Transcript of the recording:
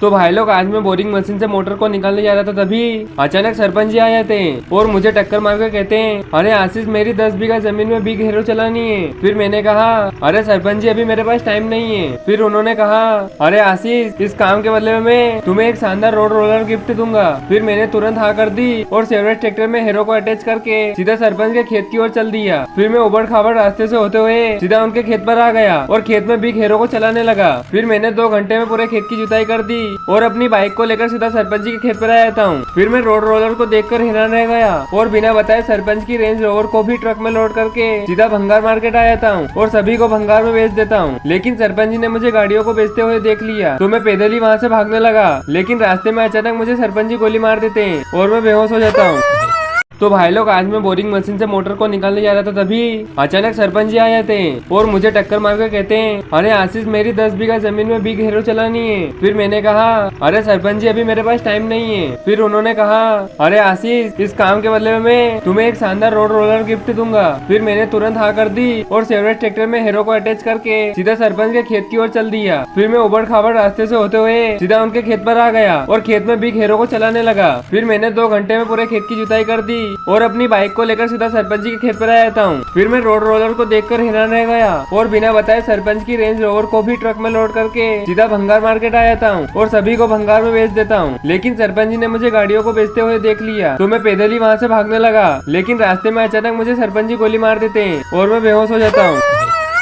तो भाई लोग आज मैं बोरिंग मशीन से मोटर को निकालने जा रहा था, तभी अचानक सरपंच जी आ जाते हैं और मुझे टक्कर मार कर कहते हैं, अरे आशीष मेरी 10 बीघा जमीन में बिग हीरो चलानी है। फिर मैंने कहा, अरे सरपंच जी अभी मेरे पास टाइम नहीं है। फिर उन्होंने कहा, अरे आशीष इस काम के बदले में मैं तुम्हें एक शानदार रोड रोलर गिफ्ट दूंगा। फिर मैंने तुरंत हाँ कर दी और सेवरेज ट्रैक्टर में हीरो को अटैच करके सीधा सरपंच के खेत की ओर चल दिया। फिर मैं उबड़ खाबड़ रास्ते से होते हुए सीधा उनके खेत पर आ गया और खेत में बिग हीरो को चलाने लगा। फिर मैंने 2 घंटे में पूरे खेत की जुताई कर दी और अपनी बाइक को लेकर सीधा सरपंच जी के खेत पर आ जाता हूँ। फिर मैं रोड रोलर को देखकर हैरान रह गया और बिना बताए सरपंच की रेंज रोवर को भी ट्रक में लोड करके सीधा भंगार मार्केट आ जाता हूँ और सभी को भंगार में बेच देता हूँ। लेकिन सरपंच जी ने मुझे गाड़ियों को बेचते हुए देख लिया तो मैं पैदल ही वहाँ से भागने लगा। लेकिन रास्ते में अचानक मुझे सरपंच जी गोली मार देते हैं और मैं बेहोश हो जाता हूँ। तो भाई लोग आज मैं बोरिंग मशीन से मोटर को निकालने जा रहा था, तभी अचानक सरपंच जी आ जाते हैं और मुझे टक्कर मार कर कहते हैं, अरे आशीष मेरी 10 बीघा जमीन में बिग हीरो चलानी है। फिर मैंने कहा, अरे सरपंच जी अभी मेरे पास टाइम नहीं है। फिर उन्होंने कहा, अरे आशीष इस काम के बदले में मैं तुम्हें एक शानदार रोड रोलर गिफ्ट दूंगा। फिर मैंने तुरंत हाँ कर दी और सेवरेज ट्रैक्टर में हीरो को अटैच करके सीधा सरपंच के खेत की ओर चल दिया। फिर मैं उबड़ खाबड़ रास्ते से होते हुए सीधा उनके खेत पर आ गया और खेत में बिग हीरो को चलाने लगा। फिर मैंने 2 घंटे में पूरे खेत की जुताई कर दी और अपनी बाइक को लेकर सीधा सरपंच जी के खेत पर आ जाता हूँ। फिर मैं रोड रोलर को देखकर हैरान रह गया और बिना बताए सरपंच की रेंज रोवर को भी ट्रक में लोड करके सीधा भंगार मार्केट आ जाता हूँ और सभी को भंगार में बेच देता हूँ। लेकिन सरपंच जी ने मुझे गाड़ियों को बेचते हुए देख लिया तो मैं पैदल ही वहाँ से भागने लगा। लेकिन रास्ते में अचानक मुझे सरपंच जी गोली मार देते हैं और मैं बेहोश हो जाता हूँ।